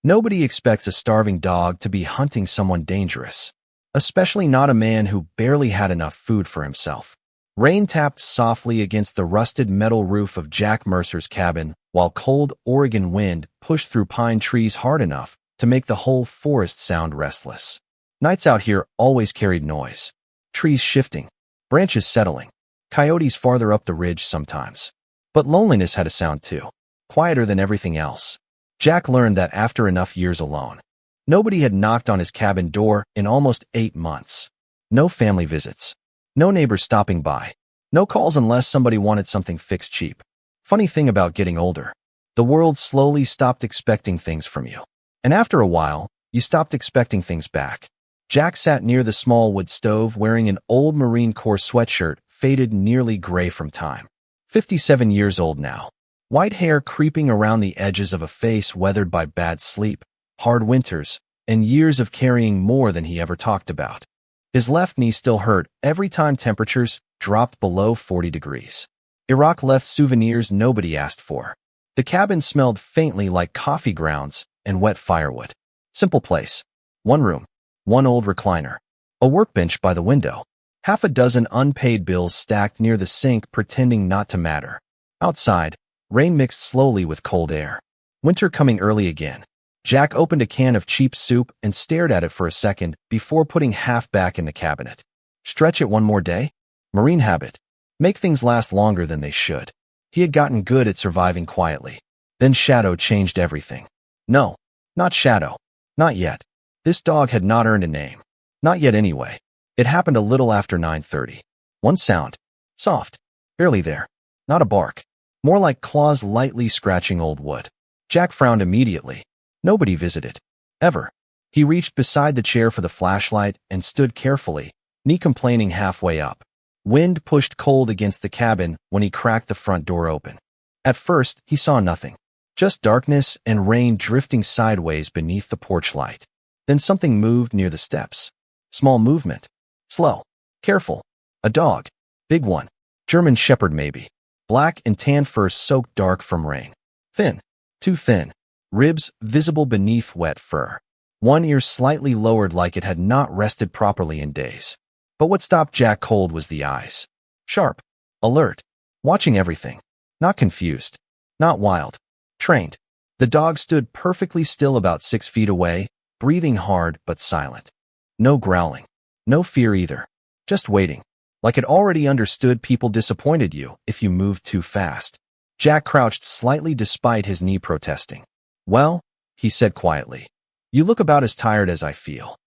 Nobody expects a starving dog to be hunting someone dangerous, especially not a man who barely had enough food for himself. Rain tapped softly against the rusted metal roof of Jack Mercer's cabin, while cold Oregon wind pushed through pine trees hard enough to make the whole forest sound restless. Nights out here always carried noise. Trees shifting, branches settling, coyotes farther up the ridge sometimes. But loneliness had a sound too, quieter than everything else. Jack learned that after enough years alone. Nobody had knocked on his cabin door in almost 8 months. No family visits. No neighbors stopping by. No calls unless somebody wanted something fixed cheap. Funny thing about getting older. The world slowly stopped expecting things from you. And after a while, you stopped expecting things back. Jack sat near the small wood stove wearing an old Marine Corps sweatshirt, faded nearly gray from time. 57 years old now. White hair creeping around the edges of a face weathered by bad sleep, hard winters, and years of carrying more than he ever talked about. His left knee still hurt every time temperatures dropped below 40 degrees. Iraq left souvenirs nobody asked for. The cabin smelled faintly like coffee grounds and wet firewood. Simple place. One room. One old recliner. A workbench by the window. Half a dozen unpaid bills stacked near the sink pretending not to matter. Outside, rain mixed slowly with cold air. Winter coming early again. Jack opened a can of cheap soup and stared at it for a second before putting half back in the cabinet. Stretch it one more day? Marine habit. Make things last longer than they should. He had gotten good at surviving quietly. Then Shadow changed everything. No, not Shadow. Not yet. This dog had not earned a name. Not yet anyway. It happened a little after 9:30. One sound. Soft. Barely there. Not a bark. More like claws lightly scratching old wood. Jack frowned immediately. Nobody visited. Ever. He reached beside the chair for the flashlight and stood carefully, knee complaining halfway up. Wind pushed cold against the cabin when he cracked the front door open. At first, he saw nothing. Just darkness and rain drifting sideways beneath the porch light. Then something moved near the steps. Small movement. Slow. Careful. A dog. Big one. German shepherd maybe. Black and tan fur soaked dark from rain. Thin. Too thin. Ribs visible beneath wet fur. One ear slightly lowered like it had not rested properly in days. But what stopped Jack cold was the eyes. Sharp. Alert. Watching everything. Not confused. Not wild. Trained. The dog stood perfectly still about 6 feet away, breathing hard but silent. No growling. No fear either. Just waiting. Like it already understood people disappointed you if you moved too fast. Jack crouched slightly despite his knee protesting. Well, he said quietly, you look about as tired as I feel.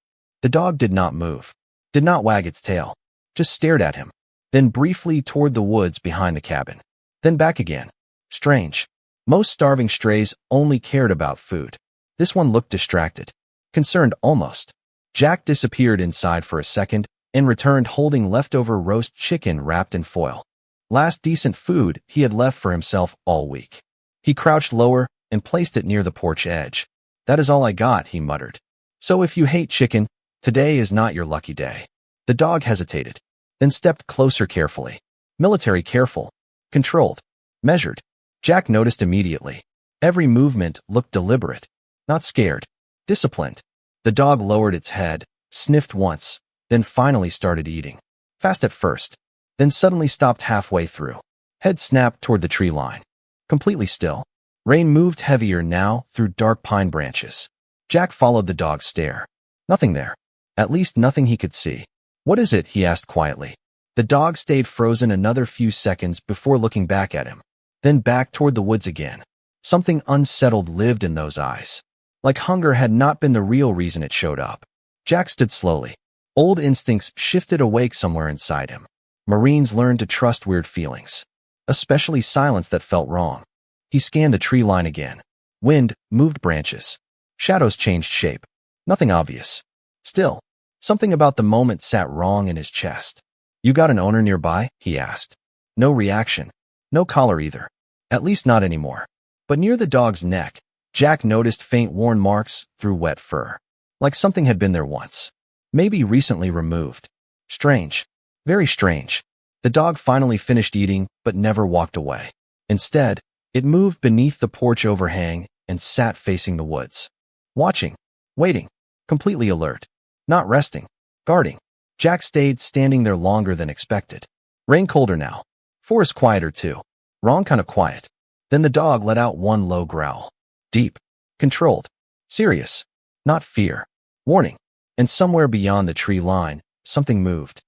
The dog did not move. Did not wag its tail. Just stared at him. Then briefly toward the woods behind the cabin. Then back again. Strange. Most starving strays only cared about food. This one looked distracted. Concerned almost. Jack disappeared inside for a second and returned holding leftover roast chicken wrapped in foil. Last decent food he had left for himself all week. He crouched lower and placed it near the porch edge. That is all I got, he muttered. So if you hate chicken, today is not your lucky day. The dog hesitated, then stepped closer carefully. Military careful. Controlled. Measured. Jack noticed immediately. Every movement looked deliberate. Not scared. Disciplined. The dog lowered its head, sniffed once, then finally started eating. Fast at first, then suddenly stopped halfway through. Head snapped toward the tree line. Completely still. Rain moved heavier now through dark pine branches. Jack followed the dog's stare. Nothing there. At least nothing he could see. What is it? He asked quietly. The dog stayed frozen another few seconds before looking back at him. Then back toward the woods again. Something unsettled lived in those eyes. Like hunger had not been the real reason it showed up. Jack stood slowly. Old instincts shifted awake somewhere inside him. Marines learned to trust weird feelings. Especially silence that felt wrong. He scanned the tree line again. Wind moved branches. Shadows changed shape. Nothing obvious. Still, something about the moment sat wrong in his chest. You got an owner nearby? He asked. No reaction. No collar either. At least not anymore. But near the dog's neck, Jack noticed faint worn marks through wet fur. Like something had been there once. Maybe recently removed. Strange. Very strange. The dog finally finished eating, but never walked away. Instead, it moved beneath the porch overhang and sat facing the woods. watching, waiting, completely alert, not resting, guarding. Jack stayed standing there longer than expected. Rain colder now. Forest quieter too. Wrong kind of quiet. Then the dog let out one low growl. Deep, controlled, serious, not fear, warning. And somewhere beyond the tree line, something moved.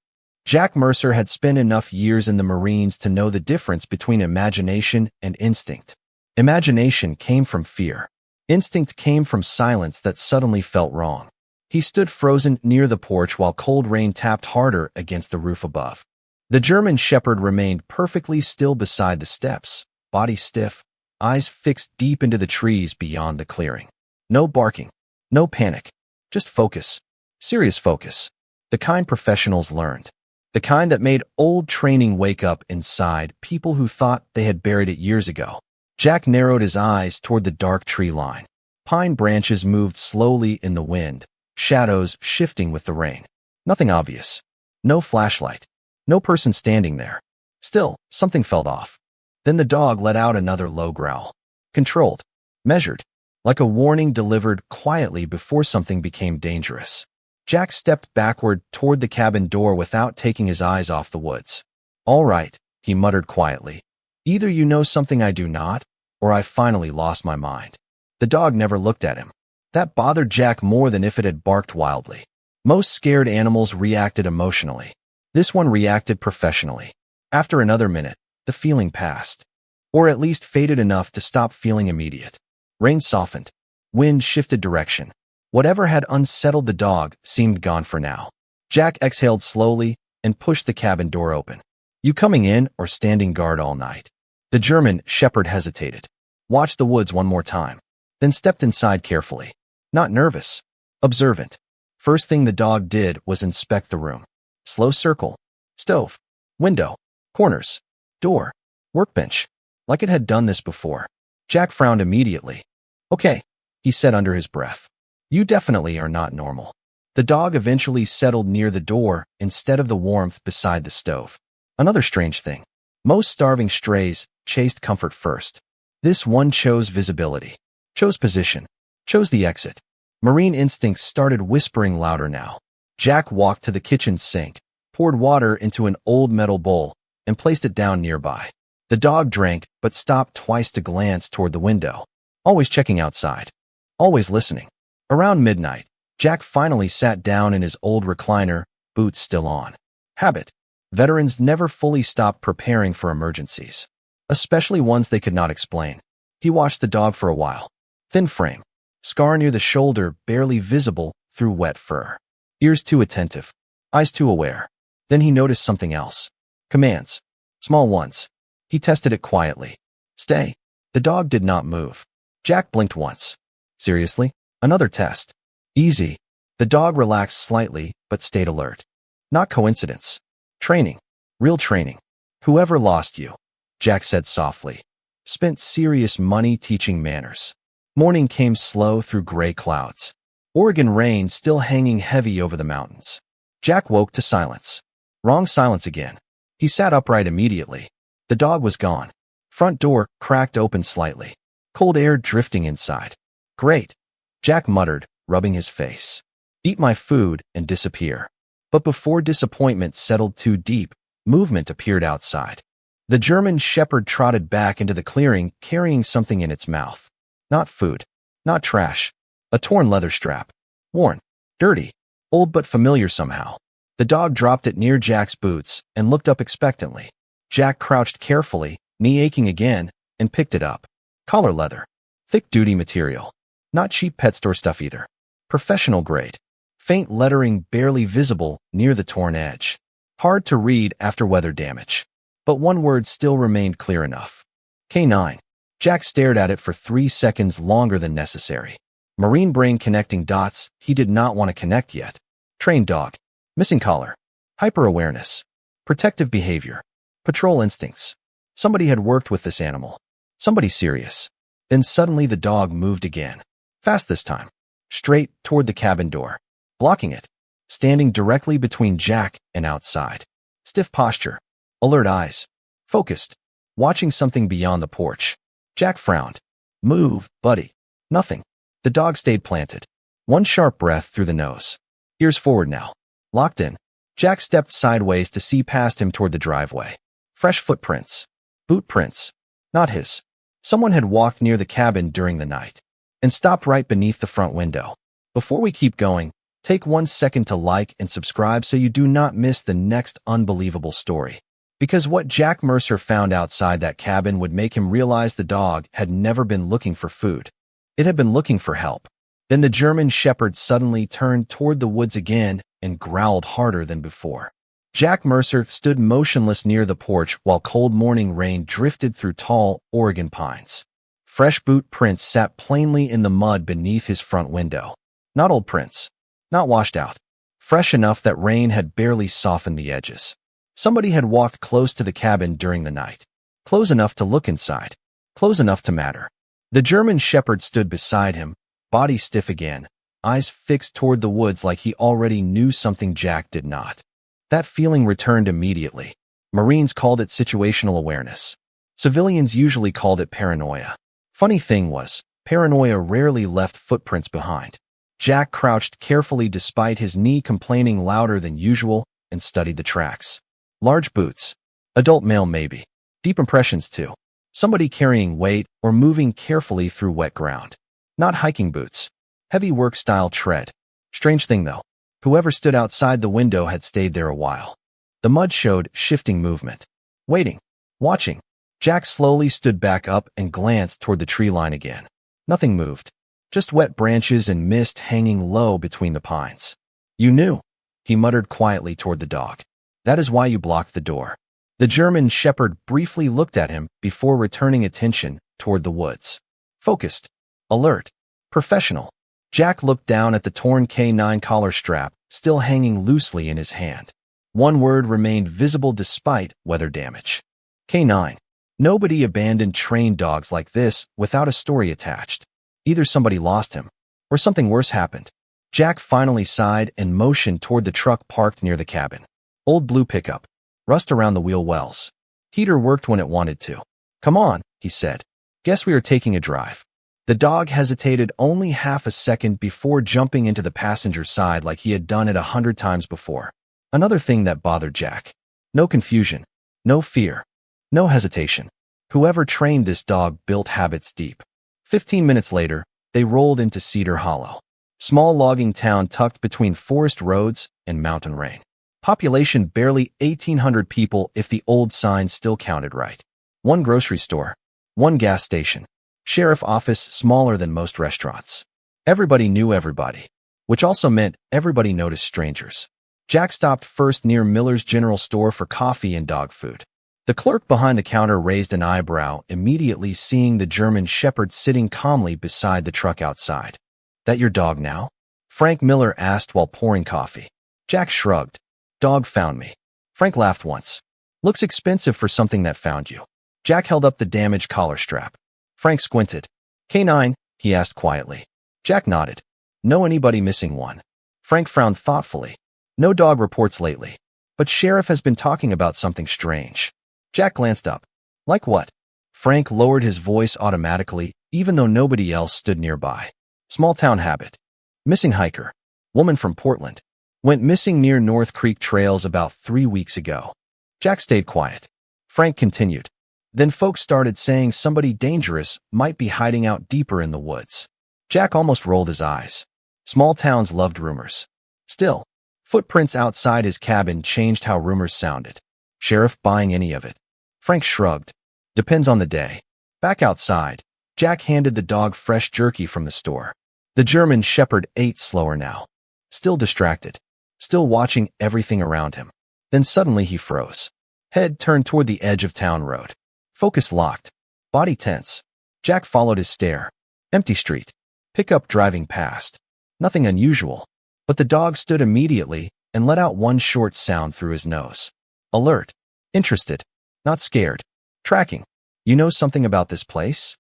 Jack Mercer had spent enough years in the Marines to know the difference between imagination and instinct. Imagination came from fear. Instinct came from silence that suddenly felt wrong. He stood frozen near the porch while cold rain tapped harder against the roof above. The German shepherd remained perfectly still beside the steps, body stiff, eyes fixed deep into the trees beyond the clearing. No barking, no panic, just focus, serious focus. The kind professionals learned. The kind that made old training wake up inside people who thought they had buried it years ago. Jack narrowed his eyes toward the dark tree line. Pine branches moved slowly in the wind, shadows shifting with the rain. Nothing obvious. No flashlight. No person standing there. Still, something felt off. Then the dog let out another low growl. Controlled. Measured. Like a warning delivered quietly before something became dangerous. Jack stepped backward toward the cabin door without taking his eyes off the woods. All right, he muttered quietly. Either you know something I do not, or I finally lost my mind. The dog never looked at him. That bothered Jack more than if it had barked wildly. Most scared animals reacted emotionally. This one reacted professionally. After another minute, the feeling passed. Or at least faded enough to stop feeling immediate. Rain softened. Wind shifted direction. Whatever had unsettled the dog seemed gone for now. Jack exhaled slowly and pushed the cabin door open. You coming in or standing guard all night? The German shepherd hesitated. Watched the woods one more time. Then stepped inside carefully. Not nervous. Observant. First thing the dog did was inspect the room. Slow circle. Stove. Window. Corners. Door. Workbench. Like it had done this before. Jack frowned immediately. Okay, he said under his breath. You definitely are not normal. The dog eventually settled near the door instead of the warmth beside the stove. Another strange thing. Most starving strays chased comfort first. This one chose visibility. Chose position. Chose the exit. Marine instincts started whispering louder now. Jack walked to the kitchen sink, poured water into an old metal bowl, and placed it down nearby. The dog drank, but stopped twice to glance toward the window. Always checking outside. Always listening. Around midnight, Jack finally sat down in his old recliner, boots still on. Habit. Veterans never fully stopped preparing for emergencies. Especially ones they could not explain. He watched the dog for a while. Thin frame. Scar near the shoulder barely visible through wet fur. Ears too attentive. Eyes too aware. Then he noticed something else. Commands. Small ones. He tested it quietly. Stay. The dog did not move. Jack blinked once. Seriously? Another test. Easy. The dog relaxed slightly, but stayed alert. Not coincidence. Training. Real training. Whoever lost you, Jack said softly, spent serious money teaching manners. Morning came slow through gray clouds. Oregon rain still hanging heavy over the mountains. Jack woke to silence. Wrong silence again. He sat upright immediately. The dog was gone. Front door cracked open slightly. Cold air drifting inside. Great, Jack muttered, rubbing his face. Eat my food and disappear. But before disappointment settled too deep, movement appeared outside. The German shepherd trotted back into the clearing, carrying something in its mouth. Not food. Not trash. A torn leather strap. Worn. Dirty. Old but familiar somehow. The dog dropped it near Jack's boots and looked up expectantly. Jack crouched carefully, knee aching again, and picked it up. Collar leather. Thick-duty material. Not cheap pet store stuff either. Professional grade. Faint lettering barely visible near the torn edge. Hard to read after weather damage. But one word still remained clear enough. K9. Jack stared at it for 3 seconds longer than necessary. Marine brain connecting dots he did not want to connect yet. Trained dog. Missing collar. Hyper-awareness. Protective behavior. Patrol instincts. Somebody had worked with this animal. Somebody serious. Then suddenly the dog moved again. Fast this time. Straight toward the cabin door. Blocking it. Standing directly between Jack and outside. Stiff posture. Alert eyes. Focused. Watching something beyond the porch. Jack frowned. Move, buddy. Nothing. The dog stayed planted. One sharp breath through the nose. Ears forward now. Locked in. Jack stepped sideways to see past him toward the driveway. Fresh footprints. Boot prints. Not his. Someone had walked near the cabin during the night and stopped right beneath the front window. Before we keep going, take 1 second to like and subscribe so you do not miss the next unbelievable story. Because what Jack Mercer found outside that cabin would make him realize the dog had never been looking for food. It had been looking for help. Then the German Shepherd suddenly turned toward the woods again and growled harder than before. Jack Mercer stood motionless near the porch while cold morning rain drifted through tall Oregon pines. Fresh boot prints sat plainly in the mud beneath his front window. Not old prints. Not washed out. Fresh enough that rain had barely softened the edges. Somebody had walked close to the cabin during the night. Close enough to look inside. Close enough to matter. The German Shepherd stood beside him, body stiff again, eyes fixed toward the woods like he already knew something Jack did not. That feeling returned immediately. Marines called it situational awareness. Civilians usually called it paranoia. Funny thing was, paranoia rarely left footprints behind. Jack crouched carefully despite his knee complaining louder than usual and studied the tracks. Large boots. Adult male maybe. Deep impressions too. Somebody carrying weight or moving carefully through wet ground. Not hiking boots. Heavy work-style tread. Strange thing though. Whoever stood outside the window had stayed there a while. The mud showed shifting movement. Waiting. Watching. Jack slowly stood back up and glanced toward the tree line again. Nothing moved. Just wet branches and mist hanging low between the pines. You knew, he muttered quietly toward the dog. That is why you blocked the door. The German Shepherd briefly looked at him before returning attention toward the woods. Focused. Alert. Professional. Jack looked down at the torn K9 collar strap, still hanging loosely in his hand. One word remained visible despite weather damage. K9. Nobody abandoned trained dogs like this without a story attached. Either somebody lost him, or something worse happened. Jack finally sighed and motioned toward the truck parked near the cabin. Old blue pickup. Rust around the wheel wells. Heater worked when it wanted to. Come on, he said. Guess we are taking a drive. The dog hesitated only half a second before jumping into the passenger side like he had done it 100 times before. Another thing that bothered Jack. No confusion. No fear. No hesitation. Whoever trained this dog built habits deep. 15 minutes later, they rolled into Cedar Hollow. Small logging town tucked between forest roads and mountain range. Population barely 1,800 people if the old signs still counted right. One grocery store. One gas station. Sheriff office smaller than most restaurants. Everybody knew everybody, which also meant everybody noticed strangers. Jack stopped first near Miller's General Store for coffee and dog food. The clerk behind the counter raised an eyebrow, immediately seeing the German Shepherd sitting calmly beside the truck outside. That your dog now? Frank Miller asked while pouring coffee. Jack shrugged. Dog found me. Frank laughed once. Looks expensive for something that found you. Jack held up the damaged collar strap. Frank squinted. K9, he asked quietly. Jack nodded. Know anybody missing one? Frank frowned thoughtfully. No dog reports lately. But Sheriff has been talking about something strange. Jack glanced up. Like what? Frank lowered his voice automatically, even though nobody else stood nearby. Small town habit. Missing hiker. Woman from Portland. Went missing near North Creek Trails about 3 weeks ago. Jack stayed quiet. Frank continued. Then folks started saying somebody dangerous might be hiding out deeper in the woods. Jack almost rolled his eyes. Small towns loved rumors. Still, footprints outside his cabin changed how rumors sounded. Sheriff buying any of it? Frank shrugged. Depends on the day. Back outside, Jack handed the dog fresh jerky from the store. The German Shepherd ate slower now. Still distracted. Still watching everything around him. Then suddenly he froze. Head turned toward the edge of town road. Focus locked. Body tense. Jack followed his stare. Empty street. Pickup driving past. Nothing unusual. But the dog stood immediately and let out one short sound through his nose. Alert. Interested. Not scared. Tracking. You know something about this place?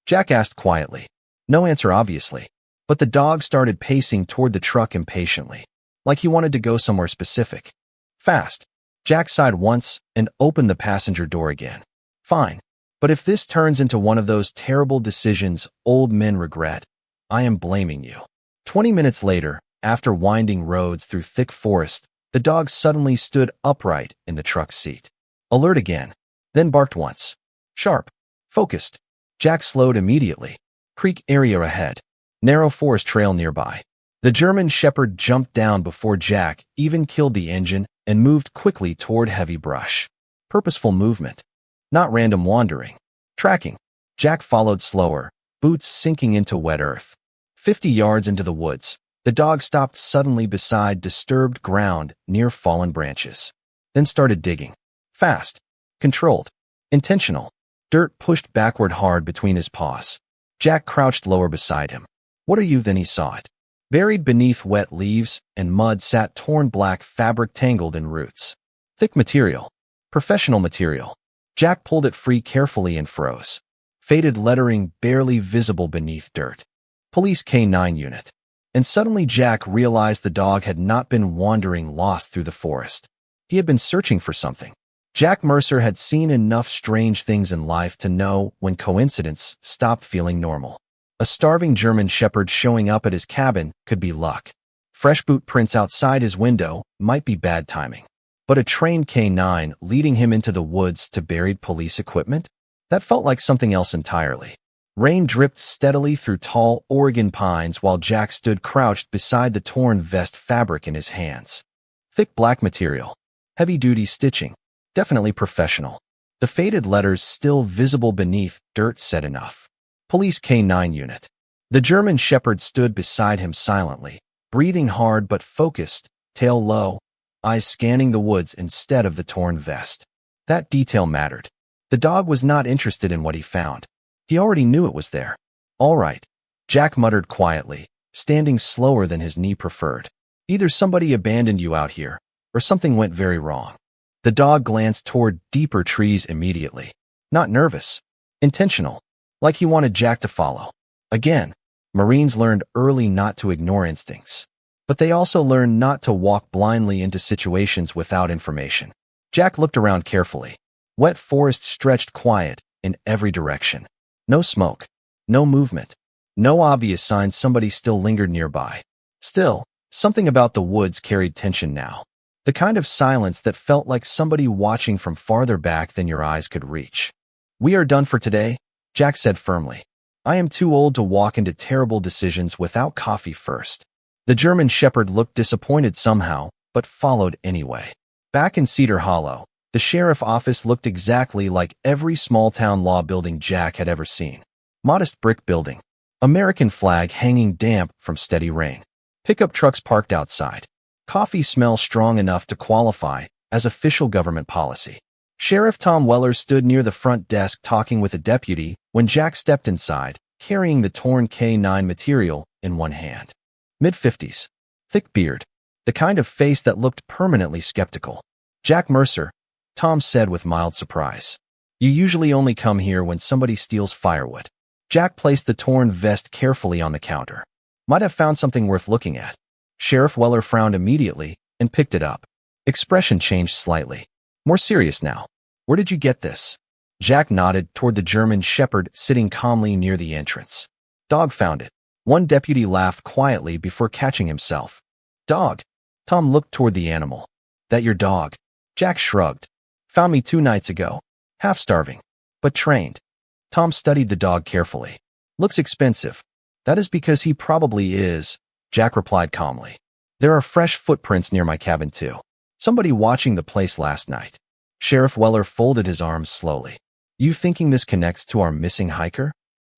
Jack asked quietly. No answer obviously. But the dog started pacing toward the truck impatiently. Like he wanted to go somewhere specific. Fast. Jack sighed once and opened the passenger door again. Fine. But if this turns into one of those terrible decisions old men regret, I am blaming you. 20 minutes later, after winding roads through thick forest, the dog suddenly stood upright in the truck's seat. Alert again, then barked once. Sharp. Focused. Jack slowed immediately. Creek area ahead. Narrow forest trail nearby. The German Shepherd jumped down before Jack even killed the engine and moved quickly toward heavy brush. Purposeful movement. Not random wandering. Tracking. Jack followed slower, boots sinking into wet earth. 50 yards into the woods, the dog stopped suddenly beside disturbed ground near fallen branches. Then started digging. Fast. Controlled. Intentional. Dirt pushed backward hard between his paws. Jack crouched lower beside him. What are you? Then he saw it. Buried beneath wet leaves and mud sat torn black fabric tangled in roots. Thick material. Professional material. Jack pulled it free carefully and froze. Faded lettering barely visible beneath dirt. Police K9 unit. And suddenly Jack realized the dog had not been wandering lost through the forest. He had been searching for something. Jack Mercer had seen enough strange things in life to know when coincidence stopped feeling normal. A starving German Shepherd showing up at his cabin could be luck. Fresh boot prints outside his window might be bad timing. But a trained K9 leading him into the woods to buried police equipment? That felt like something else entirely. Rain dripped steadily through tall Oregon pines while Jack stood crouched beside the torn vest fabric in his hands. Thick black material. Heavy-duty stitching. Definitely professional. The faded letters still visible beneath dirt said enough. Police K9 unit. The German Shepherd stood beside him silently, breathing hard but focused, tail low, eyes scanning the woods instead of the torn vest. That detail mattered. The dog was not interested in what he found. He already knew it was there. All right, Jack muttered quietly, standing slower than his knee preferred. Either somebody abandoned you out here, or something went very wrong. The dog glanced toward deeper trees immediately. Not nervous. Intentional. Like he wanted Jack to follow. Again, Marines learned early not to ignore instincts. But they also learned not to walk blindly into situations without information. Jack looked around carefully. Wet forest stretched quiet in every direction. No smoke. No movement. No obvious signs somebody still lingered nearby. Still, something about the woods carried tension now. The kind of silence that felt like somebody watching from farther back than your eyes could reach. We are done for today, Jack said firmly. I am too old to walk into terrible decisions without coffee first. The German Shepherd looked disappointed somehow, but followed anyway. Back in Cedar Hollow, the sheriff office looked exactly like every small-town law building Jack had ever seen. Modest brick building. American flag hanging damp from steady rain. Pickup trucks parked outside. Coffee smell strong enough to qualify as official government policy. Sheriff Tom Weller stood near the front desk talking with a deputy when Jack stepped inside, carrying the torn K9 material in one hand. Mid-50s. Thick beard. The kind of face that looked permanently skeptical. Jack Mercer, Tom said with mild surprise. You usually only come here when somebody steals firewood. Jack placed the torn vest carefully on the counter. Might have found something worth looking at. Sheriff Weller frowned immediately and picked it up. Expression changed slightly. More serious now. Where did you get this? Jack nodded toward the German Shepherd sitting calmly near the entrance. Dog found it. One deputy laughed quietly before catching himself. Dog. Tom looked toward the animal. That your dog? Jack shrugged. Found me 2 nights ago. Half starving. But trained. Tom studied the dog carefully. Looks expensive. That is because he probably is, Jack replied calmly. There are fresh footprints near my cabin too. Somebody watching the place last night. Sheriff Weller folded his arms slowly. You thinking this connects to our missing hiker?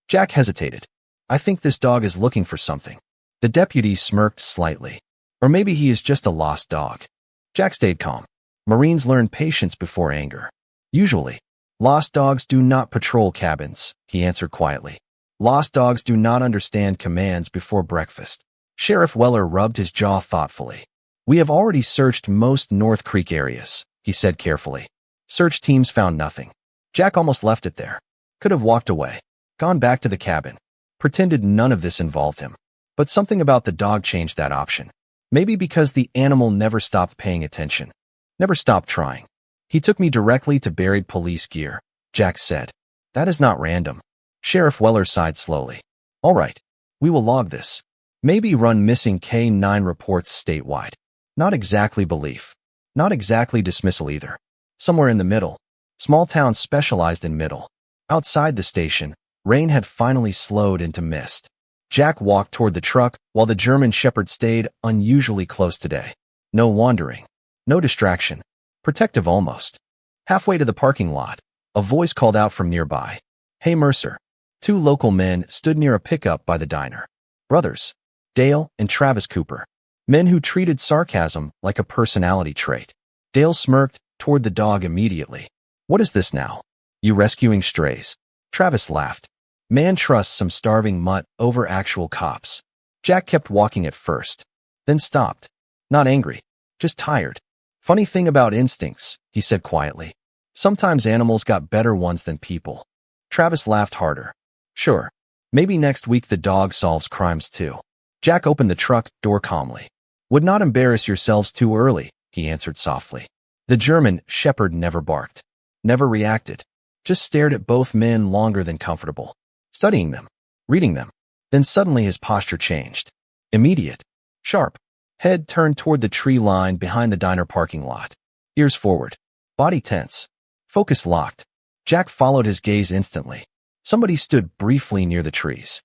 Jack hesitated. I think this dog is looking for something. The deputy smirked slightly. Or maybe he is just a lost dog. Jack stayed calm. Marines learn patience before anger. Usually, lost dogs do not patrol cabins, he answered quietly. Lost dogs do not understand commands before breakfast. Sheriff Weller rubbed his jaw thoughtfully. We have already searched most North Creek areas, he said carefully. Search teams found nothing. Jack almost left it there. Could have walked away. Gone back to the cabin. Pretended none of this involved him. But something about the dog changed that option. Maybe because the animal never stopped paying attention. Never stopped trying. He took me directly to buried police gear, Jack said. That is not random. Sheriff Weller sighed slowly. All right. We will log this. Maybe run missing K9 reports statewide. Not exactly belief. Not exactly dismissal either. Somewhere in the middle. Small town specialized in middle. Outside the station, rain had finally slowed into mist. Jack walked toward the truck while the German Shepherd stayed unusually close today. No wandering. No distraction. Protective almost. Halfway to the parking lot, a voice called out from nearby. Hey, Mercer. Two local men stood near a pickup by the diner. Brothers, Dale and Travis Cooper. Men who treated sarcasm like a personality trait. Dale smirked toward the dog immediately. What is this now? You rescuing strays? Travis laughed. Man trusts some starving mutt over actual cops. Jack kept walking at first, then stopped. Not angry, just tired. Funny thing about instincts, he said quietly. Sometimes animals got better ones than people. Travis laughed harder. Sure, maybe next week the dog solves crimes too. Jack opened the truck door calmly. Would not embarrass yourselves too early, he answered softly. The German Shepherd never barked, never reacted, just stared at both men longer than comfortable, studying them, reading them. Then suddenly his posture changed. Immediate, sharp. Head turned toward the tree line behind the diner parking lot. Ears forward, body tense, focus locked. Jack followed his gaze instantly. Somebody stood briefly near the trees.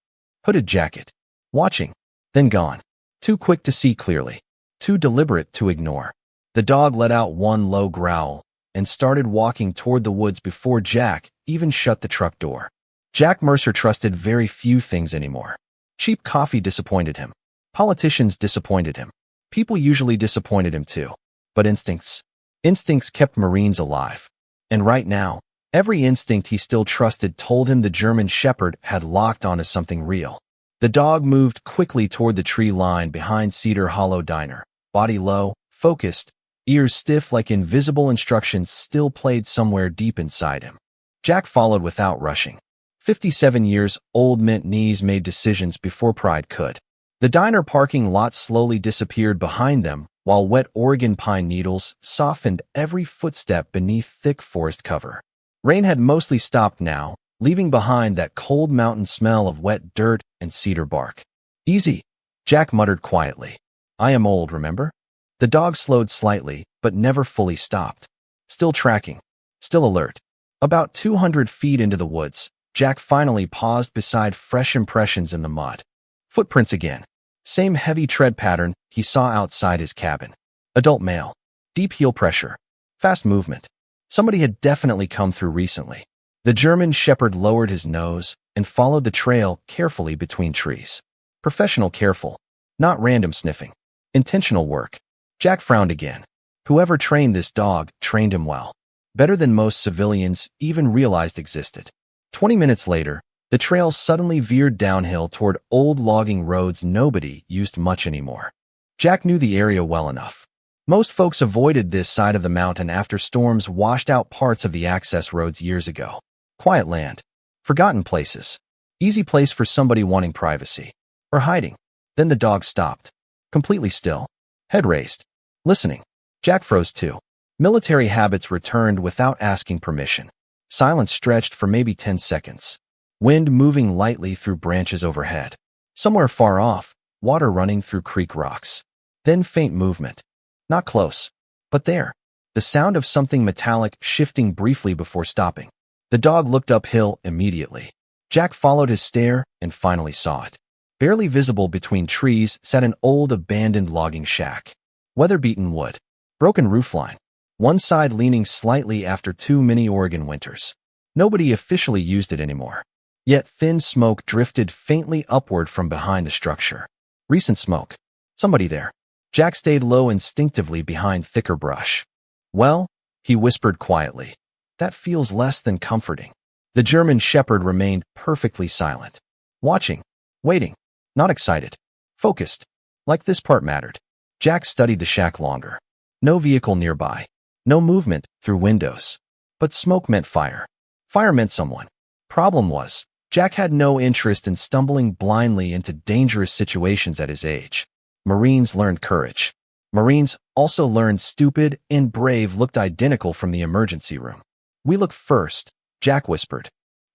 Hooded jacket. Watching, then gone. Too quick to see clearly. Too deliberate to ignore. The dog let out one low growl and started walking toward the woods before Jack even shut the truck door. Jack Mercer trusted very few things anymore. Cheap coffee disappointed him. Politicians disappointed him. People usually disappointed him too. But instincts kept Marines alive. And right now, every instinct he still trusted told him the German Shepherd had locked onto something real. The dog moved quickly toward the tree line behind Cedar Hollow Diner. Body low, focused, ears stiff like invisible instructions still played somewhere deep inside him. Jack followed without rushing. 57 years old meant knees made decisions before pride could. The diner parking lot slowly disappeared behind them, while wet Oregon pine needles softened every footstep beneath thick forest cover. Rain had mostly stopped now, leaving behind that cold mountain smell of wet dirt and cedar bark. Easy, Jack muttered quietly. I am old, remember? The dog slowed slightly, but never fully stopped. Still tracking, still alert. About 200 feet into the woods, Jack finally paused beside fresh impressions in the mud. Footprints again. Same heavy tread pattern he saw outside his cabin. Adult male. Deep heel pressure. Fast movement. Somebody had definitely come through recently. The German Shepherd lowered his nose and followed the trail carefully between trees. Professional careful. Not random sniffing. Intentional work. Jack frowned again. Whoever trained this dog trained him well. Better than most civilians even realized existed. 20 minutes later, the trail suddenly veered downhill toward old logging roads nobody used much anymore. Jack knew the area well enough. Most folks avoided this side of the mountain after storms washed out parts of the access roads years ago. Quiet land. Forgotten places. Easy place for somebody wanting privacy. Or hiding. Then the dog stopped. Completely still. Head raised. Listening. Jack froze too. Military habits returned without asking permission. Silence stretched for maybe 10 seconds. Wind moving lightly through branches overhead. Somewhere far off, water running through creek rocks. Then faint movement. Not close, but there. The sound of something metallic shifting briefly before stopping. The dog looked uphill immediately. Jack followed his stare and finally saw it. Barely visible between trees sat an old abandoned logging shack. Weather-beaten wood. Broken roofline. One side leaning slightly after too many Oregon winters. Nobody officially used it anymore. Yet thin smoke drifted faintly upward from behind the structure. Recent smoke. Somebody there. Jack stayed low instinctively behind thicker brush. Well, he whispered quietly. That feels less than comforting. The German Shepherd remained perfectly silent. Watching. Waiting. Not excited. Focused. Like this part mattered. Jack studied the shack longer. No vehicle nearby. No movement through windows. But smoke meant fire. Fire meant someone. Problem was, Jack had no interest in stumbling blindly into dangerous situations at his age. Marines learned courage. Marines also learned stupid and brave looked identical from the emergency room. We look first, Jack whispered.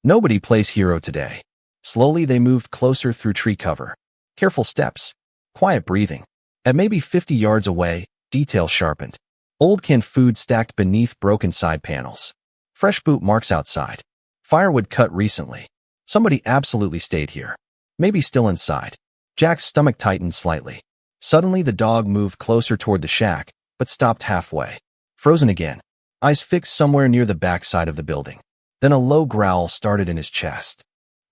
Nobody plays hero today. Slowly they moved closer through tree cover. Careful steps. Quiet breathing. At maybe 50 yards away, detail sharpened. Old canned food stacked beneath broken side panels. Fresh boot marks outside. Firewood cut recently. Somebody absolutely stayed here. Maybe still inside. Jack's stomach tightened slightly. Suddenly the dog moved closer toward the shack, but stopped halfway. Frozen again. Eyes fixed somewhere near the backside of the building. Then a low growl started in his chest.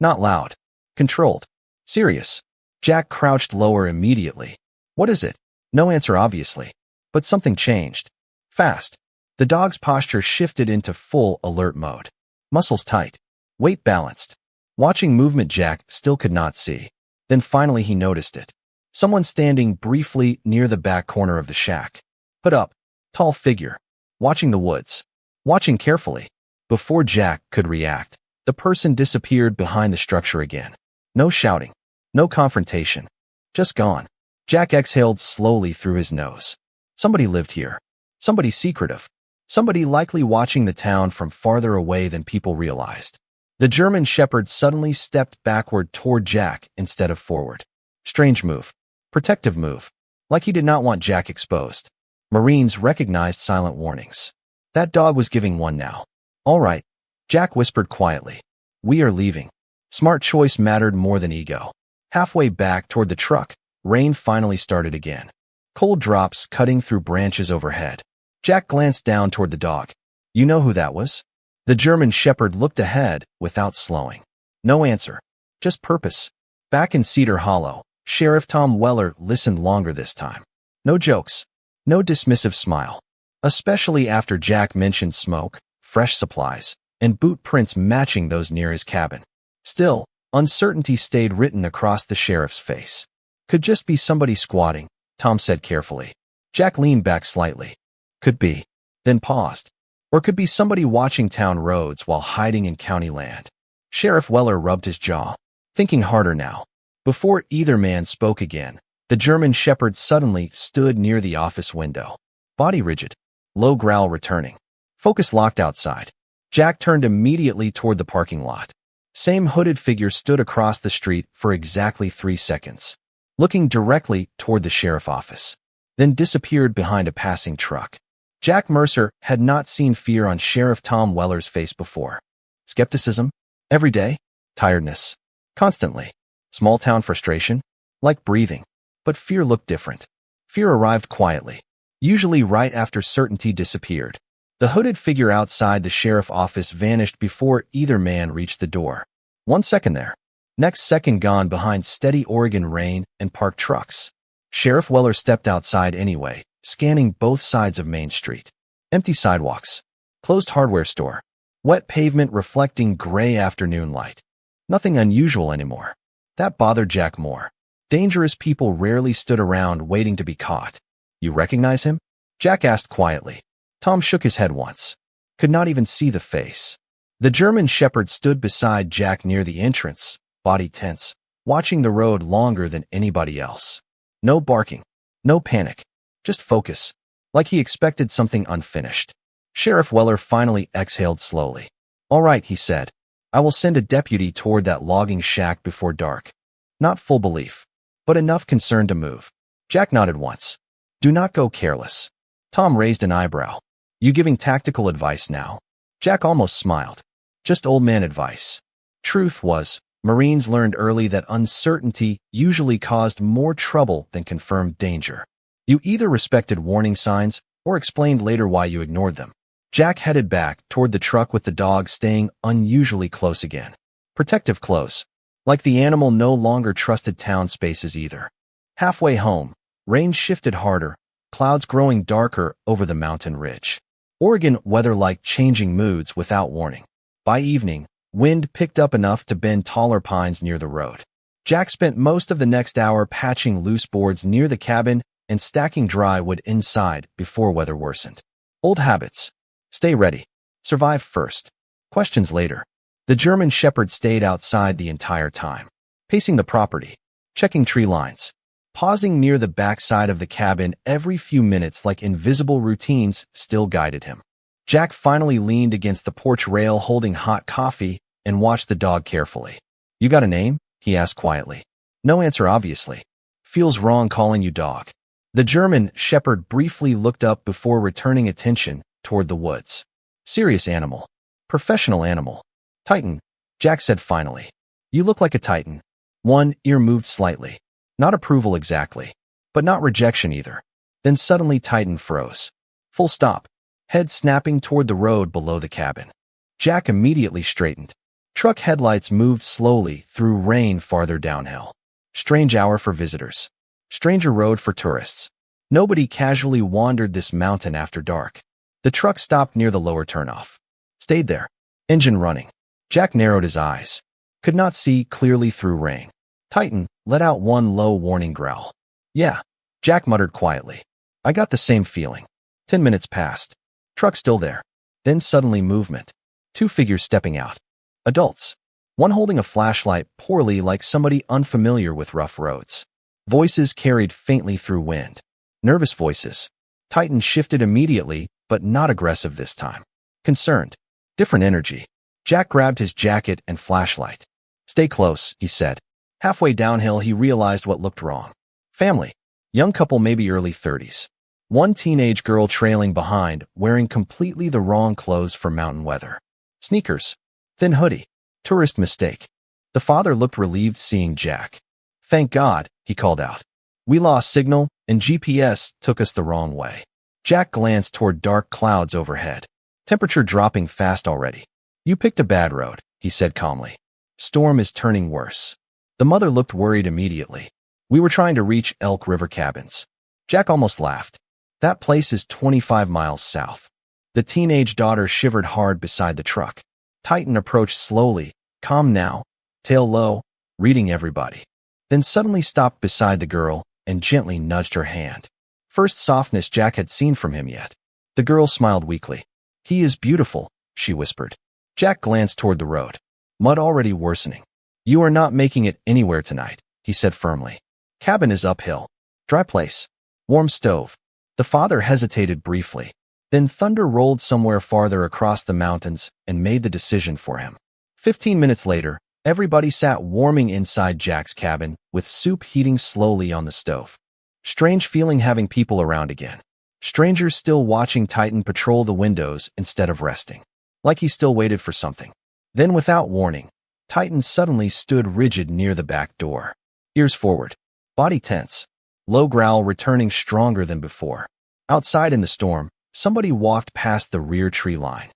Not loud. Controlled. Serious. Jack crouched lower immediately. What is it? No answer obviously. But something changed. Fast. The dog's posture shifted into full alert mode. Muscles tight. Weight balanced. Watching movement Jack still could not see. Then finally he noticed it. Someone standing briefly near the back corner of the shack. Hood up. Tall figure. Watching the woods. Watching carefully. Before Jack could react, the person disappeared behind the structure again. No shouting. No confrontation. Just gone. Jack exhaled slowly through his nose. Somebody lived here. Somebody secretive. Somebody likely watching the town from farther away than people realized. The German Shepherd suddenly stepped backward toward Jack instead of forward. Strange move. Protective move. Like he did not want Jack exposed. Marines recognized silent warnings. That dog was giving one now. All right. Jack whispered quietly. We are leaving. Smart choice mattered more than ego. Halfway back toward the truck, rain finally started again. Cold drops cutting through branches overhead. Jack glanced down toward the dog. You know who that was? The German Shepherd looked ahead without slowing. No answer. Just purpose. Back in Cedar Hollow, Sheriff Tom Weller listened longer this time. No jokes. No dismissive smile. Especially after Jack mentioned smoke, fresh supplies, and boot prints matching those near his cabin. Still, uncertainty stayed written across the sheriff's face. Could just be somebody squatting, Tom said carefully. Jack leaned back slightly. Could be. Then paused. Or could be somebody watching town roads while hiding in county land. Sheriff Weller rubbed his jaw, thinking harder now. Before either man spoke again, the German Shepherd suddenly stood near the office window. Body rigid. Low growl returning. Focus locked outside. Jack turned immediately toward the parking lot. Same hooded figure stood across the street for exactly 3 seconds, looking directly toward the sheriff's office, then disappeared behind a passing truck. Jack Mercer had not seen fear on Sheriff Tom Weller's face before. Skepticism? Every day? Tiredness? Constantly. Small-town frustration? Like breathing. But fear looked different. Fear arrived quietly, usually right after certainty disappeared. The hooded figure outside the sheriff's office vanished before either man reached the door. 1 second there. Next second gone behind steady Oregon rain and parked trucks. Sheriff Weller stepped outside anyway, scanning both sides of Main Street. Empty sidewalks. Closed hardware store. Wet pavement reflecting gray afternoon light. Nothing unusual anymore. That bothered Jack more. Dangerous people rarely stood around waiting to be caught. You recognize him? Jack asked quietly. Tom shook his head once. Could not even see the face. The German Shepherd stood beside Jack near the entrance, body tense, watching the road longer than anybody else. No barking. No panic. Just focus. Like he expected something unfinished. Sheriff Weller finally exhaled slowly. All right, he said. I will send a deputy toward that logging shack before dark. Not full belief, but enough concern to move. Jack nodded once. Do not go careless. Tom raised an eyebrow. You giving tactical advice now? Jack almost smiled. Just old man advice. Truth was, Marines learned early that uncertainty usually caused more trouble than confirmed danger. You either respected warning signs or explained later why you ignored them. Jack headed back toward the truck with the dog staying unusually close again. Protective close. Like the animal no longer trusted town spaces either. Halfway home, rain shifted harder, clouds growing darker over the mountain ridge. Oregon weather like changing moods without warning. By evening, wind picked up enough to bend taller pines near the road. Jack spent most of the next hour patching loose boards near the cabin and stacking dry wood inside before weather worsened. Old habits. Stay ready. Survive first. Questions later. The German Shepherd stayed outside the entire time, pacing the property, checking tree lines, pausing near the backside of the cabin every few minutes like invisible routines still guided him. Jack finally leaned against the porch rail holding hot coffee and watched the dog carefully. You got a name? He asked quietly. No answer, obviously. Feels wrong calling you dog. The German shepherd briefly looked up before returning attention toward the woods. Serious animal. Professional animal. Titan, Jack said finally. You look like a titan. One ear moved slightly. Not approval exactly, but not rejection either. Then suddenly Titan froze. Full stop. Head snapping toward the road below the cabin. Jack immediately straightened. Truck headlights moved slowly through rain farther downhill. Strange hour for visitors. Stranger road for tourists. Nobody casually wandered this mountain after dark. The truck stopped near the lower turnoff. Stayed there. Engine running. Jack narrowed his eyes. Could not see clearly through rain. Titan let out one low warning growl. Yeah, Jack muttered quietly. I got the same feeling. 10 minutes passed. Truck still there. Then suddenly movement. Two figures stepping out. Adults. One holding a flashlight poorly like somebody unfamiliar with rough roads. Voices carried faintly through wind. Nervous voices. Titan shifted immediately, but not aggressive this time. Concerned. Different energy. Jack grabbed his jacket and flashlight. Stay close, he said. Halfway downhill, he realized what looked wrong. Family. Young couple, maybe early 30s. One teenage girl trailing behind, wearing completely the wrong clothes for mountain weather. Sneakers. Thin hoodie. Tourist mistake. The father looked relieved seeing Jack. Thank God, he called out. We lost signal, and GPS took us the wrong way. Jack glanced toward dark clouds overhead. Temperature dropping fast already. You picked a bad road, he said calmly. Storm is turning worse. The mother looked worried immediately. We were trying to reach Elk River Cabins. Jack almost laughed. That place is 25 miles south. The teenage daughter shivered hard beside the truck. Titan approached slowly, calm now, tail low, reading everybody. Then suddenly stopped beside the girl and gently nudged her hand. First softness Jack had seen from him yet. The girl smiled weakly. He is beautiful, she whispered. Jack glanced toward the road. Mud already worsening. You are not making it anywhere tonight, he said firmly. Cabin is uphill. Dry place. Warm stove. The father hesitated briefly. Then thunder rolled somewhere farther across the mountains and made the decision for him. 15 minutes later, everybody sat warming inside Jack's cabin, with soup heating slowly on the stove. Strange feeling having people around again. Strangers still watching Titan patrol the windows instead of resting. Like he still waited for something. Then without warning, Titan suddenly stood rigid near the back door. Ears forward. Body tense. Low growl returning stronger than before. Outside in the storm, somebody walked past the rear tree line.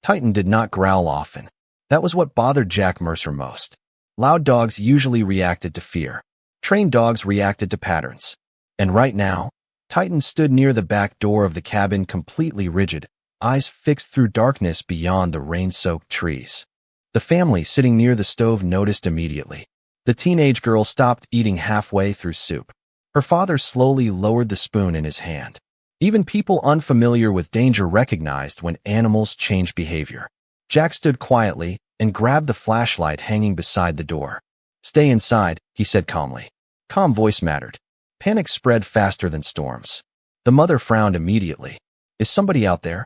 Titan did not growl often. That was what bothered Jack Mercer most. Loud dogs usually reacted to fear. Trained dogs reacted to patterns. And right now, Titan stood near the back door of the cabin completely rigid, eyes fixed through darkness beyond the rain-soaked trees. The family sitting near the stove noticed immediately. The teenage girl stopped eating halfway through soup. Her father slowly lowered the spoon in his hand. Even people unfamiliar with danger recognized when animals change behavior. Jack stood quietly and grabbed the flashlight hanging beside the door. Stay inside, he said calmly. Calm voice mattered. Panic spread faster than storms. The mother frowned immediately. Is somebody out there?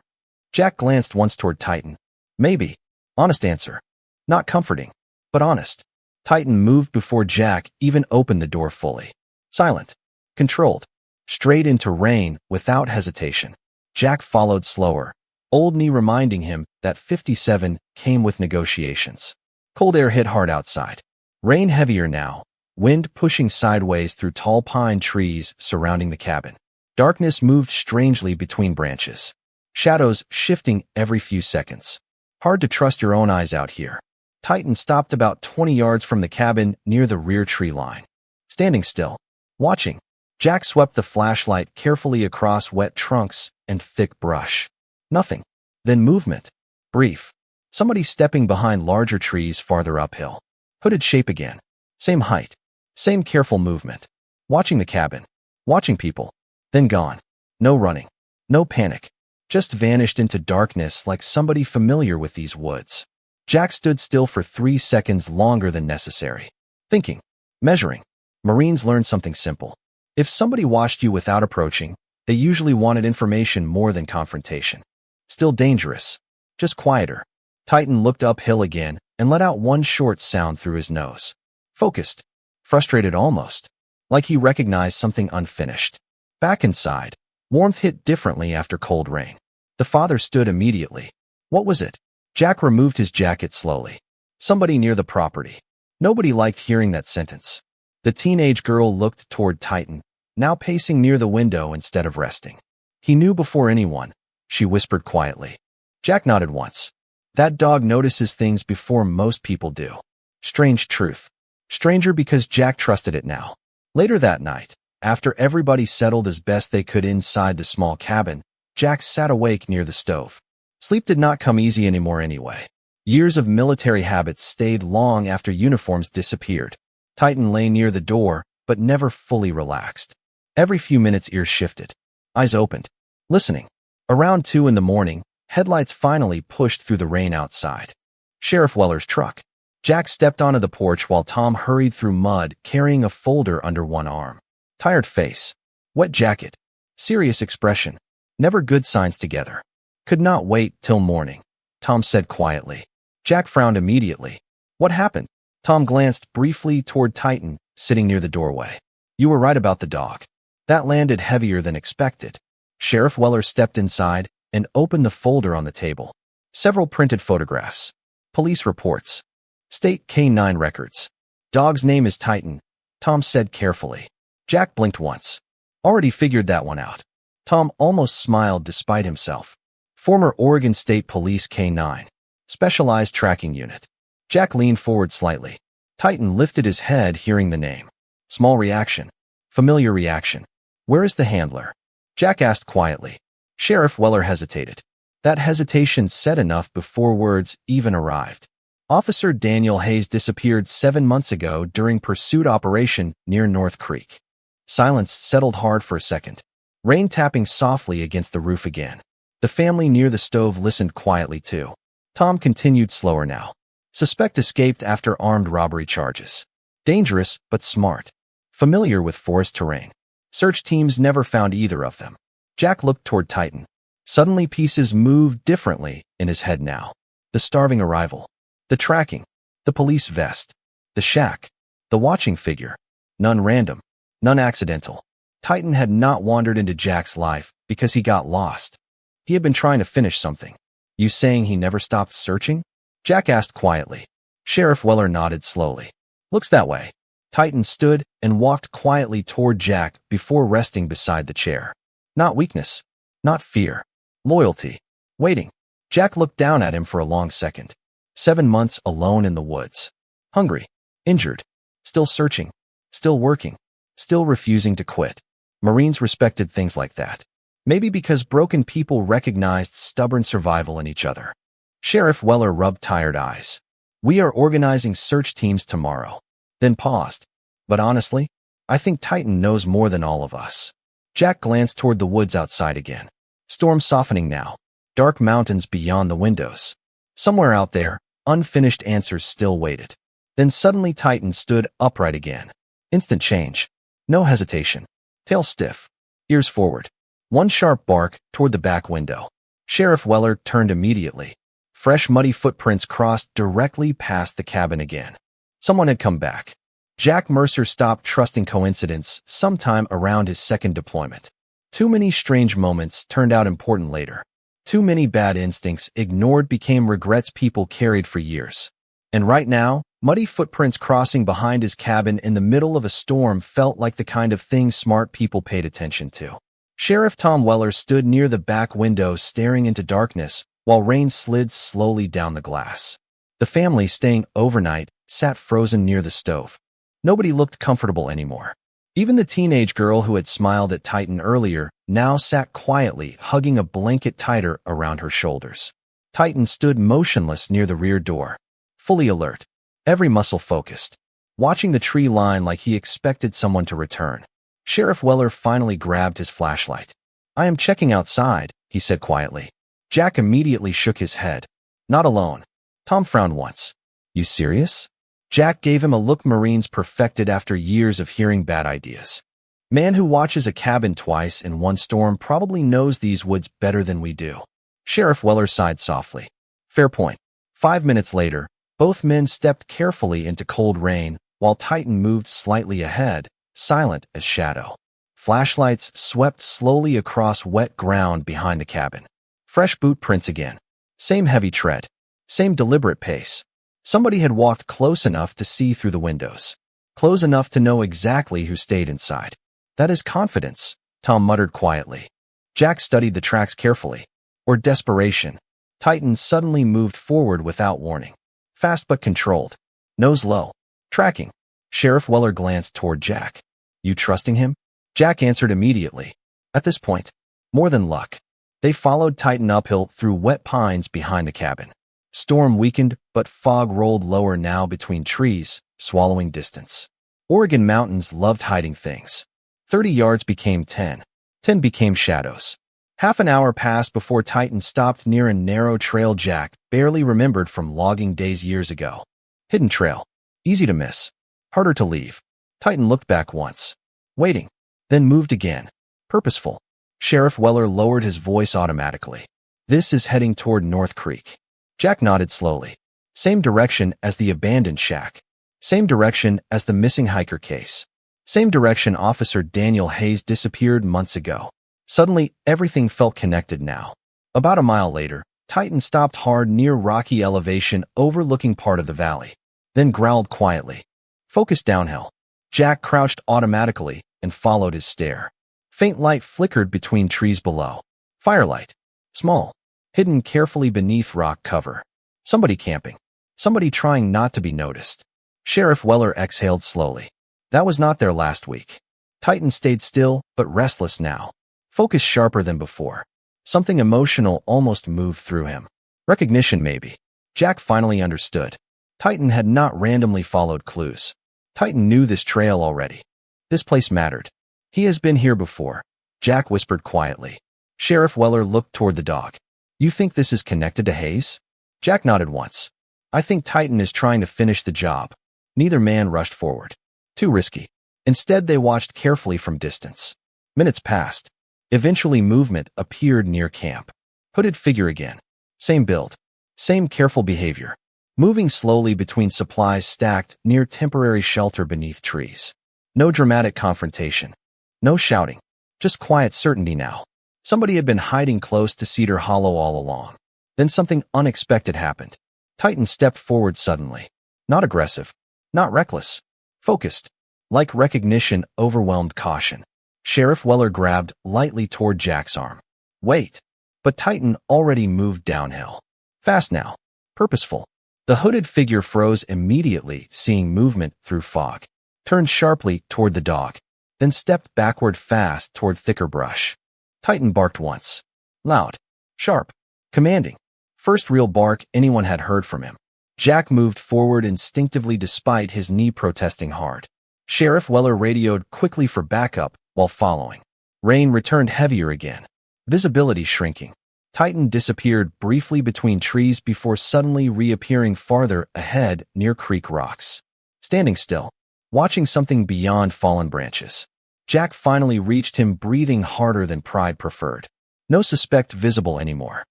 Jack glanced once toward Titan. Maybe. Honest answer. Not comforting, but honest. Titan moved before Jack even opened the door fully. Silent. Controlled. Straight into rain without hesitation. Jack followed slower, old knee reminding him that 57 came with negotiations. Cold air hit hard outside. Rain heavier now, wind pushing sideways through tall pine trees surrounding the cabin. Darkness moved strangely between branches. Shadows shifting every few seconds. Hard to trust your own eyes out here. Titan stopped about 20 yards from the cabin near the rear tree line. Standing still. Watching. Jack swept the flashlight carefully across wet trunks and thick brush. Nothing. Then movement. Brief. Somebody stepping behind larger trees farther uphill. Hooded shape again. Same height. Same careful movement. Watching the cabin. Watching people. Then gone. No running. No panic. Just vanished into darkness like somebody familiar with these woods. Jack stood still for 3 seconds longer than necessary. Thinking. Measuring. Marines learned something simple. If somebody watched you without approaching, they usually wanted information more than confrontation. Still dangerous. Just quieter. Titan looked uphill again, and let out one short sound through his nose. Focused, frustrated almost, like he recognized something unfinished. Back inside, warmth hit differently after cold rain. The father stood immediately. What was it? Jack removed his jacket slowly. Somebody near the property. Nobody liked hearing that sentence. The teenage girl looked toward Titan, now pacing near the window instead of resting. He knew before anyone, she whispered quietly. Jack nodded once. That dog notices things before most people do. Strange truth. Stranger because Jack trusted it now. Later that night, after everybody settled as best they could inside the small cabin, Jack sat awake near the stove. Sleep did not come easy anymore anyway. Years of military habits stayed long after uniforms disappeared. Titan lay near the door, but never fully relaxed. Every few minutes ears shifted. Eyes opened. Listening. Around 2 in the morning, headlights finally pushed through the rain outside. Sheriff Weller's truck. Jack stepped onto the porch while Tom hurried through mud, carrying a folder under one arm. Tired face. Wet jacket. Serious expression. Never good signs together. Could not wait till morning, Tom said quietly. Jack frowned immediately. What happened? Tom glanced briefly toward Titan, sitting near the doorway. You were right about the dog. That landed heavier than expected. Sheriff Weller stepped inside and opened the folder on the table. Several printed photographs. Police reports. State K-9 records. Dog's name is Titan, Tom said carefully. Jack blinked once. Already figured that one out. Tom almost smiled despite himself. Former Oregon State Police K-9. Specialized Tracking Unit. Jack leaned forward slightly. Titan lifted his head hearing the name. Small reaction. Familiar reaction. Where is the handler? Jack asked quietly. Sheriff Weller hesitated. That hesitation said enough before words even arrived. Officer Daniel Hayes disappeared 7 months ago during pursuit operation near North Creek. Silence settled hard for a second. Rain tapping softly against the roof again. The family near the stove listened quietly too. Tom continued slower now. Suspect escaped after armed robbery charges. Dangerous, but smart. Familiar with forest terrain. Search teams never found either of them. Jack looked toward Titan. Suddenly pieces moved differently in his head now. The starving arrival. The tracking. The police vest. The shack. The watching figure. None random. None accidental. Titan had not wandered into Jack's life because he got lost. He had been trying to finish something. You saying he never stopped searching? Jack asked quietly. Sheriff Weller nodded slowly. Looks that way. Titan stood and walked quietly toward Jack before resting beside the chair. Not weakness. Not fear. Loyalty. Waiting. Jack looked down at him for a long second. 7 months alone in the woods. Hungry. Injured. Still searching. Still working. Still refusing to quit. Marines respected things like that. Maybe because broken people recognized stubborn survival in each other. Sheriff Weller rubbed tired eyes. We are organizing search teams tomorrow. Then paused. But honestly, I think Titan knows more than all of us. Jack glanced toward the woods outside again. Storm softening now. Dark mountains beyond the windows. Somewhere out there, unfinished answers still waited. Then suddenly Titan stood upright again. Instant change. No hesitation. Tail stiff. Ears forward. One sharp bark toward the back window. Sheriff Weller turned immediately. Fresh muddy footprints crossed directly past the cabin again. Someone had come back. Jack Mercer stopped trusting coincidence sometime around his second deployment. Too many strange moments turned out important later. Too many bad instincts ignored became regrets people carried for years. And right now, muddy footprints crossing behind his cabin in the middle of a storm felt like the kind of thing smart people paid attention to. Sheriff Tom Weller stood near the back window staring into darkness while rain slid slowly down the glass. The family staying overnight sat frozen near the stove. Nobody looked comfortable anymore. Even the teenage girl who had smiled at Titan earlier now sat quietly, hugging a blanket tighter around her shoulders. Titan stood motionless near the rear door, fully alert, every muscle focused, watching the tree line like he expected someone to return. Sheriff Weller finally grabbed his flashlight. I am checking outside, he said quietly. Jack immediately shook his head. Not alone. Tom frowned once. You serious? Jack gave him a look Marines perfected after years of hearing bad ideas. Man who watches a cabin twice in one storm probably knows these woods better than we do. Sheriff Weller sighed softly. Fair point. 5 minutes later, Both men stepped carefully into cold rain, while Titan moved slightly ahead, silent as shadow. Flashlights swept slowly across wet ground behind the cabin. Fresh boot prints again. Same heavy tread. Same deliberate pace. Somebody had walked close enough to see through the windows. Close enough to know exactly who stayed inside. That is confidence, Tom muttered quietly. Jack studied the tracks carefully. Or desperation. Titan suddenly moved forward without warning. Fast but controlled. Nose low. Tracking. Sheriff Weller glanced toward Jack. You trusting him? Jack answered immediately. At this point, more than luck. They followed Titan uphill through wet pines behind the cabin. Storm weakened, but fog rolled lower now between trees, swallowing distance. Oregon mountains loved hiding things. 30 yards became 10. 10 became shadows. Half an hour passed before Titan stopped near a narrow trail Jack barely remembered from logging days years ago. Hidden trail. Easy to miss. Harder to leave. Titan looked back once. Waiting. Then moved again. Purposeful. Sheriff Weller lowered his voice automatically. This is heading toward North Creek. Jack nodded slowly. Same direction as the abandoned shack. Same direction as the missing hiker case. Same direction Officer Daniel Hayes disappeared months ago. Suddenly, everything felt connected now. About a mile later, Titan stopped hard near rocky elevation overlooking part of the valley. Then growled quietly. Focus downhill. Jack crouched automatically and followed his stare. Faint light flickered between trees below. Firelight. Small. Hidden carefully beneath rock cover. Somebody camping. Somebody trying not to be noticed. Sheriff Weller exhaled slowly. That was not there last week. Titan stayed still, but restless now. Focus sharper than before. Something emotional almost moved through him. Recognition, maybe. Jack finally understood. Titan had not randomly followed clues. Titan knew this trail already. This place mattered. He has been here before. Jack whispered quietly. Sheriff Weller looked toward the dog. You think this is connected to Hayes? Jack nodded once. I think Titan is trying to finish the job. Neither man rushed forward. Too risky. Instead, they watched carefully from distance. Minutes passed. Eventually, movement appeared near camp. Hooded figure again. Same build. Same careful behavior. Moving slowly between supplies stacked near temporary shelter beneath trees. No dramatic confrontation. No shouting. Just quiet certainty now. Somebody had been hiding close to Cedar Hollow all along. Then something unexpected happened. Titan stepped forward suddenly. Not aggressive. Not reckless. Focused. Like recognition overwhelmed caution. Sheriff Weller grabbed lightly toward Jack's arm. Wait. But Titan already moved downhill. Fast now. Purposeful. The hooded figure froze immediately, seeing movement through fog. Turned sharply toward the dog. Then stepped backward fast toward thicker brush. Titan barked once. Loud. Sharp. Commanding. First real bark anyone had heard from him. Jack moved forward instinctively despite his knee protesting hard. Sheriff Weller radioed quickly for backup while following. Rain returned heavier again. Visibility shrinking. Titan disappeared briefly between trees before suddenly reappearing farther ahead near creek rocks. Standing still, watching something beyond fallen branches. Jack finally reached him, breathing harder than pride preferred. No suspect visible anymore.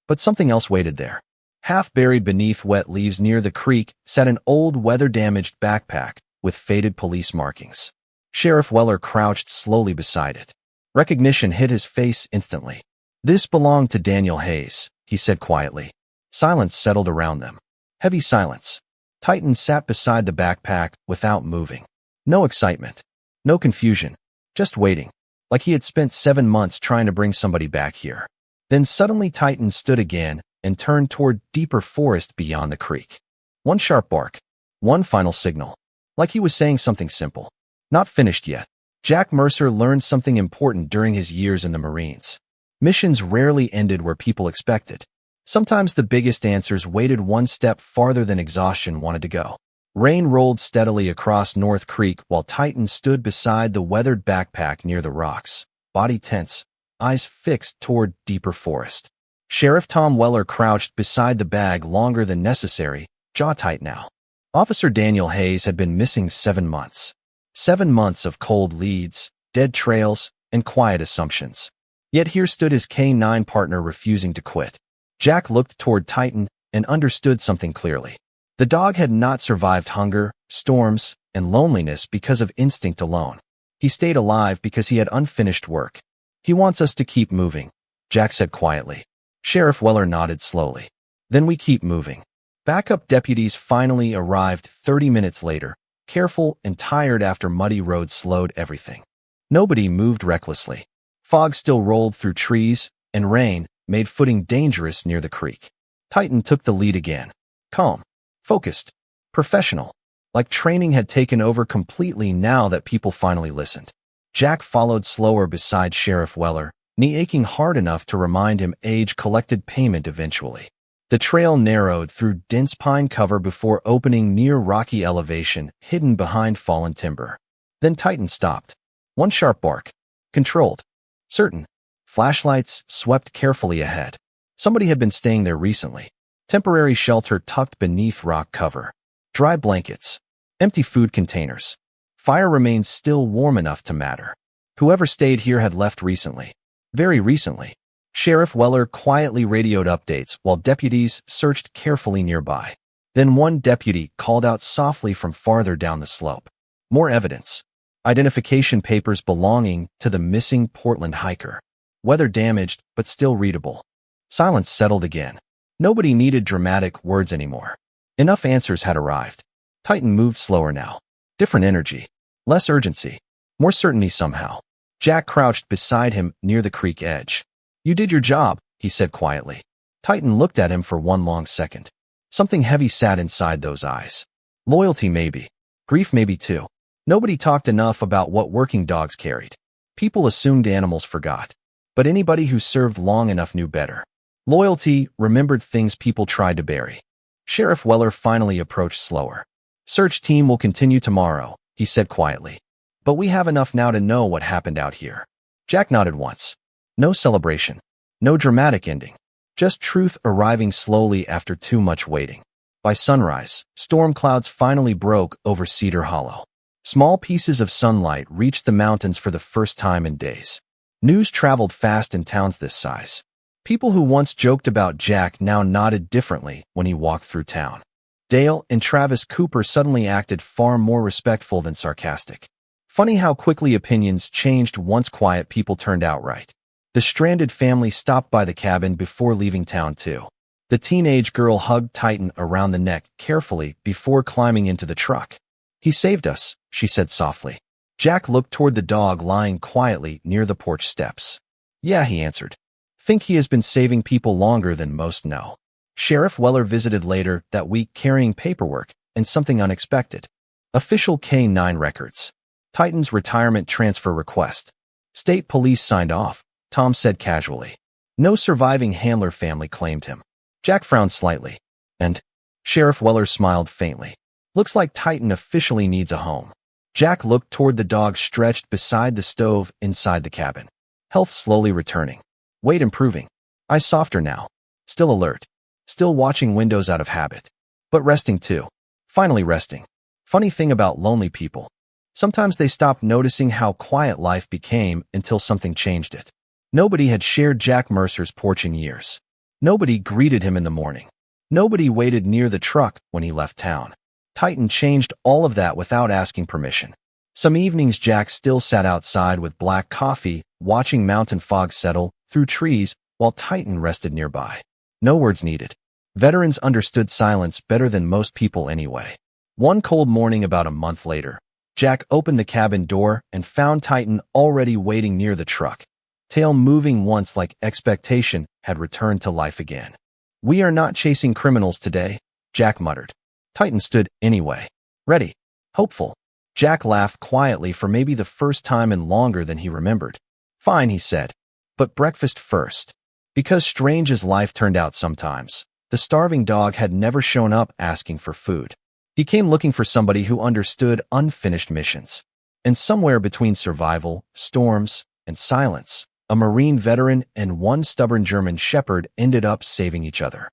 But something else waited there. Half buried beneath wet leaves near the creek sat an old weather-damaged backpack with faded police markings. Sheriff Weller crouched slowly beside it. Recognition hit his face instantly. This belonged to Daniel Hayes, he said quietly. Silence settled around them. Heavy silence. Titan sat beside the backpack without moving. No excitement. No confusion. Just waiting. Like he had spent 7 months trying to bring somebody back here. Then suddenly Titan stood again and turned toward deeper forest beyond the creek. One sharp bark. One final signal. Like he was saying something simple. Not finished yet. Jack Mercer learned something important during his years in the Marines. Missions rarely ended where people expected. Sometimes the biggest answers waited one step farther than exhaustion wanted to go. Rain rolled steadily across North Creek while Titan stood beside the weathered backpack near the rocks, body tense, eyes fixed toward deeper forest. Sheriff Tom Weller crouched beside the bag longer than necessary, jaw tight now. Officer Daniel Hayes had been missing 7 months. 7 months of cold leads, dead trails, and quiet assumptions. Yet here stood his K-9 partner refusing to quit. Jack looked toward Titan and understood something clearly. The dog had not survived hunger, storms, and loneliness because of instinct alone. He stayed alive because he had unfinished work. He wants us to keep moving, Jack said quietly. Sheriff Weller nodded slowly. Then we keep moving. Backup deputies finally arrived 30 minutes later, careful and tired after muddy roads slowed everything. Nobody moved recklessly. Fog still rolled through trees, and rain made footing dangerous near the creek. Titan took the lead again. Calm, focused, professional. Like training had taken over completely now that people finally listened. Jack followed slower beside Sheriff Weller, knee aching hard enough to remind him age collected payment eventually. The trail narrowed through dense pine cover before opening near rocky elevation, hidden behind fallen timber. Then Titan stopped. One sharp bark. Controlled. Certain. Flashlights swept carefully ahead. Somebody had been staying there recently. Temporary shelter tucked beneath rock cover. Dry blankets. Empty food containers. Fire remained still warm enough to matter. Whoever stayed here had left recently. Very recently. Sheriff Weller quietly radioed updates while deputies searched carefully nearby. Then one deputy called out softly from farther down the slope. More evidence. Identification papers belonging to the missing Portland hiker. Weather damaged, but still readable. Silence settled again. Nobody needed dramatic words anymore. Enough answers had arrived. Titan moved slower now. Different energy. Less urgency. More certainty somehow. Jack crouched beside him near the creek edge. You did your job, he said quietly. Titan looked at him for one long second. Something heavy sat inside those eyes. Loyalty maybe. Grief maybe too. Nobody talked enough about what working dogs carried. People assumed animals forgot. But anybody who served long enough knew better. Loyalty remembered things people tried to bury. Sheriff Weller finally approached slower. Search team will continue tomorrow, he said quietly. But we have enough now to know what happened out here. Jack nodded once. No celebration. No dramatic ending. Just truth arriving slowly after too much waiting. By sunrise, storm clouds finally broke over Cedar Hollow. Small pieces of sunlight reached the mountains for the first time in days. News traveled fast in towns this size. People who once joked about Jack now nodded differently when he walked through town. Dale and Travis Cooper suddenly acted far more respectful than sarcastic. Funny how quickly opinions changed once quiet people turned outright. The stranded family stopped by the cabin before leaving town too. The teenage girl hugged Titan around the neck carefully before climbing into the truck. He saved us, she said softly. Jack looked toward the dog lying quietly near the porch steps. Yeah, he answered. Think he has been saving people longer than most know. Sheriff Weller visited later that week carrying paperwork and something unexpected. Official K-9 records. Titan's retirement transfer request. State police signed off, Tom said casually. No surviving Handler family claimed him. Jack frowned slightly. And? Sheriff Weller smiled faintly. Looks like Titan officially needs a home. Jack looked toward the dog stretched beside the stove inside the cabin. Health slowly returning. Weight improving. Eyes softer now. Still alert. Still watching windows out of habit. But resting too. Finally resting. Funny thing about lonely people. Sometimes they stop noticing how quiet life became until something changed it. Nobody had shared Jack Mercer's porch in years. Nobody greeted him in the morning. Nobody waited near the truck when he left town. Titan changed all of that without asking permission. Some evenings Jack still sat outside with black coffee, watching mountain fog settle through trees while Titan rested nearby. No words needed. Veterans understood silence better than most people anyway. One cold morning about a month later, Jack opened the cabin door and found Titan already waiting near the truck. Tail moving once like expectation had returned to life again. We are not chasing criminals today, Jack muttered. Titan stood anyway. Ready. Hopeful. Jack laughed quietly for maybe the first time in longer than he remembered. Fine, he said. But breakfast first. Because strange as life turned out sometimes, the starving dog had never shown up asking for food. He came looking for somebody who understood unfinished missions. And somewhere between survival, storms, and silence, a Marine veteran and one stubborn German shepherd ended up saving each other.